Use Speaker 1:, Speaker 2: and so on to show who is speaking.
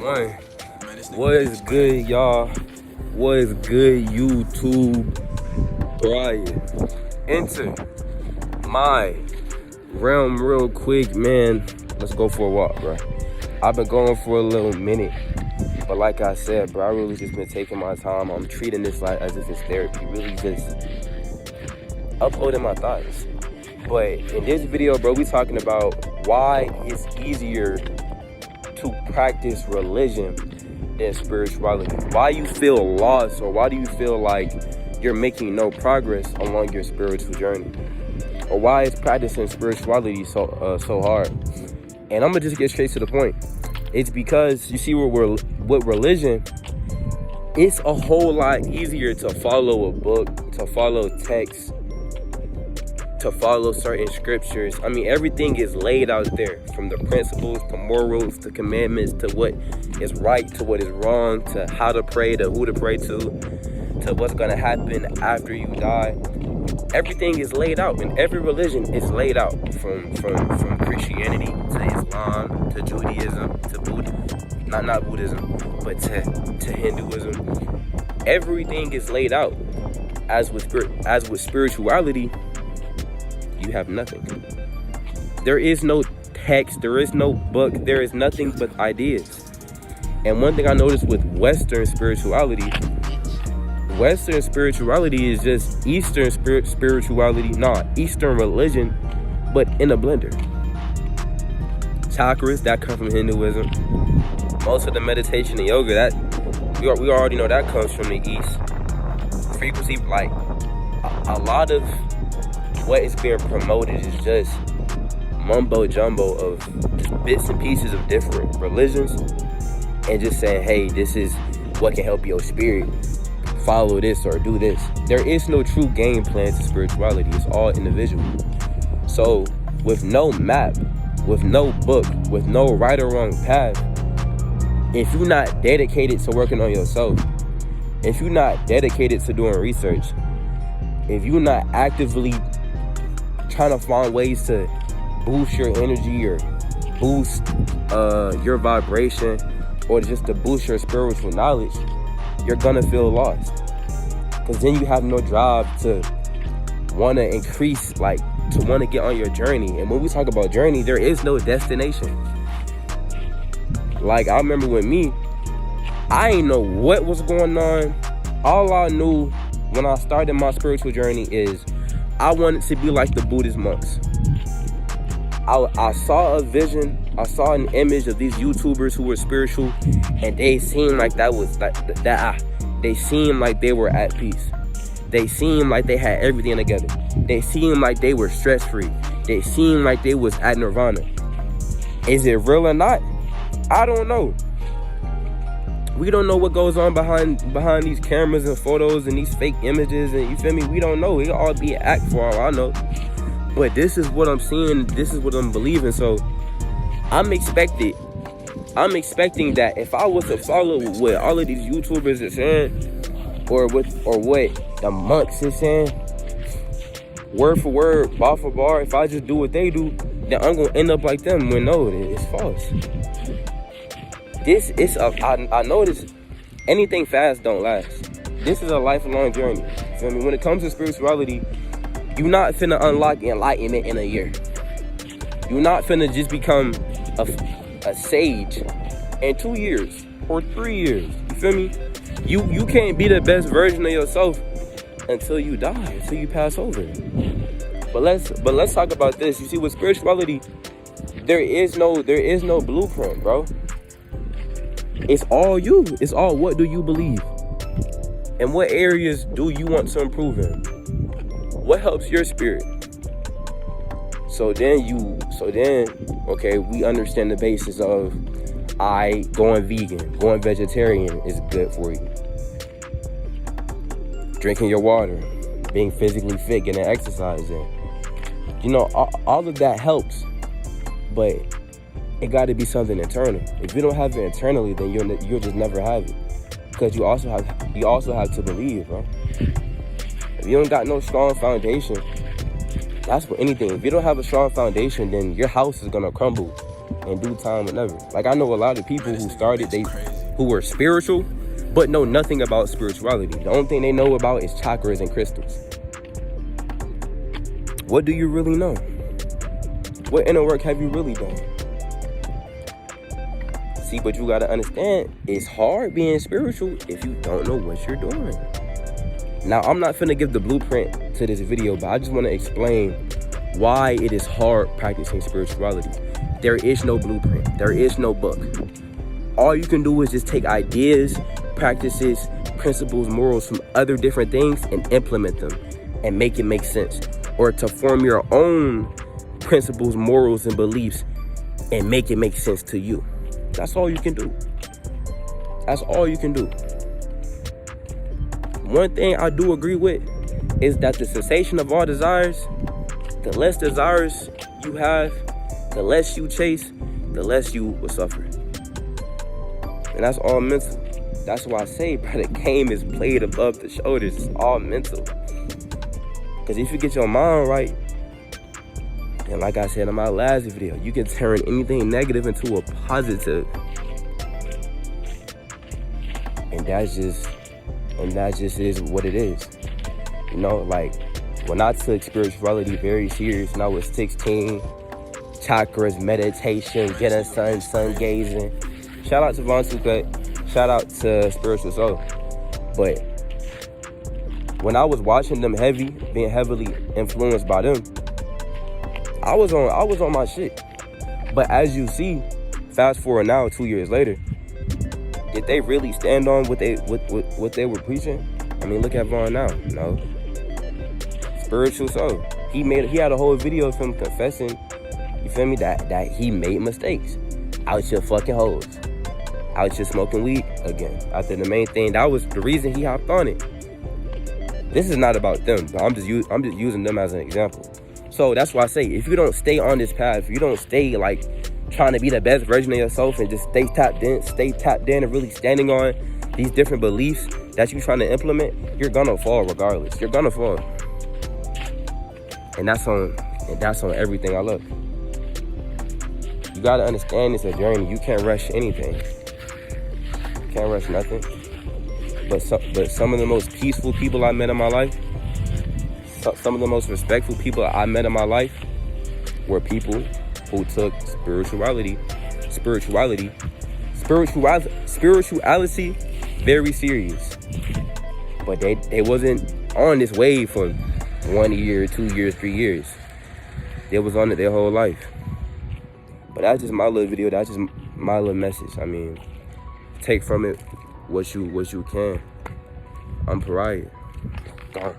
Speaker 1: One. What is good, y'all? What is good, YouTube? Pariah. Enter my realm real quick, man. Let's go for a walk, bro. I've been going for a little minute, but like I said, bro, I really just been taking my time. I'm treating this like as if it's therapy, really just uploading my thoughts. But in this video, bro, we talking about why it's easier to practice religion than spirituality. Why you feel lost, or why do you feel like you're making no progress along your spiritual journey? Or why is practicing spirituality so hard? And I'm gonna just get straight to the point. It's because you see, with religion, it's a whole lot easier to follow a book, to follow text, to follow certain scriptures. I mean, everything is laid out there, from the principles to morals to commandments to what is right to what is wrong, to how to pray, to who to pray to what's gonna happen after you die. Everything is laid out, and every religion is laid out, from Christianity to Islam to Judaism to Buddhism, not Buddhism, but to Hinduism. Everything is laid out. As with spirituality, you have nothing. There is no text, there is no book, there is nothing but ideas. And one thing I noticed with Western spirituality is just Eastern spirituality, Eastern religion, but in a blender. Chakras, that come from Hinduism. Most of the meditation and yoga, that we already know that comes from the East. Frequency, like a lot of what is being promoted is just mumbo jumbo of just bits and pieces of different religions, and just saying, hey, this is what can help your spirit. Follow this or do this. There is no true game plan to spirituality. It's all individual. So with no map, with no book, with no right or wrong path, if you're not dedicated to working on yourself, if you're not dedicated to doing research, if you're not actively trying to find ways to boost your energy or boost your vibration, or just to boost your spiritual knowledge, you're gonna feel lost. Because then you have no drive to want to increase, like to want to get on your journey. And when we talk about journey, there is no destination. Like, I remember with me, I ain't know what was going on. All I knew when I started my spiritual journey is I wanted to be like the Buddhist monks. I saw a vision, I saw an image of these YouTubers who were spiritual, and they seemed like they seemed like they were at peace. They seemed like they had everything together. They seemed like they were stress-free. They seemed like they was at nirvana. Is it real or not? I don't know. We don't know what goes on behind these cameras and photos and these fake images, and you feel me? We don't know. It could all be an act for all I know. But this is what I'm seeing. This is what I'm believing. So I'm expecting that if I was to follow what all of these YouTubers are saying, or what the monks are saying, word for word, bar for bar, if I just do what they do, then I'm gonna end up like them. When no, it's false. I notice anything fast don't last. This is a lifelong journey. Feel me? When it comes to spirituality, you're not finna unlock enlightenment in a year. You're not finna just become a sage in 2 years or 3 years. You feel me? You can't be the best version of yourself until you die, until you pass over. But let's talk about this. You see, with spirituality, there is no blueprint, bro. It's all you. It's all, what do you believe? And what areas do you want to improve in? What helps your spirit? So then, okay, we understand the basis of going vegan, going vegetarian is good for you. Drinking your water, being physically fit, getting exercising. You know, all of that helps, but it got to be something internal. If you don't have it internally, then you'll just never have it. Because you also have to believe, bro. If you don't got no strong foundation, that's for anything. If you don't have a strong foundation, then your house is gonna crumble in due time, whenever. Like, I know a lot of people who started, who were spiritual, but know nothing about spirituality. The only thing they know about is chakras and crystals. What do you really know? What inner work have you really done? See, but you gotta understand, it's hard being spiritual if you don't know what you're doing. Now, I'm not finna give the blueprint to this video, but I just wanna explain why it is hard practicing spirituality. There is no blueprint. There is no book. All you can do is just take ideas, practices, principles, morals from other different things and implement them and make it make sense. Or to form your own principles, morals, and beliefs and make it make sense to you. That's all you can do. That's all you can do. One thing I do agree with is that the cessation of all desires, the less desires you have, the less you chase, the less you will suffer. And that's all mental. That's why I say, bro, the game is played above the shoulders. It's all mental. Because if you get your mind right, and like I said in my last video, you can turn anything negative into a positive. And that just is what it is. You know, like, when I took spirituality very serious when I was 16, chakras, meditation, getting sun gazing. Shout out to Von Tucut. Shout out to Spiritual Soul. But when I was watching them being heavily influenced by them, I was on my shit. But as you see, fast forward now, 2 years later, did they really stand on what they were preaching? I mean, look at Vaughn now, you know. Spiritual Soul. He had a whole video of him confessing, you feel me, that he made mistakes. Out here fucking hoes. Out here smoking weed again. After the main thing, that was the reason he hopped on it. This is not about them, but I'm just using them as an example. So that's why I say, if you don't stay on this path, if you don't stay like trying to be the best version of yourself and just stay tapped in and really standing on these different beliefs that you're trying to implement, you're gonna fall regardless. You're gonna fall. And that's on everything I love. You gotta understand it's a journey. You can't rush anything. You can't rush nothing. But some of the most peaceful people I met in my life, some of the most respectful people I met in my life were people who took spirituality very serious. But they wasn't on this wave for 1 year, 2 years, 3 years. They was on it their whole life. But that's just my little video. That's just my little message. I mean, take from it what you can. I'm Pariah. Gone.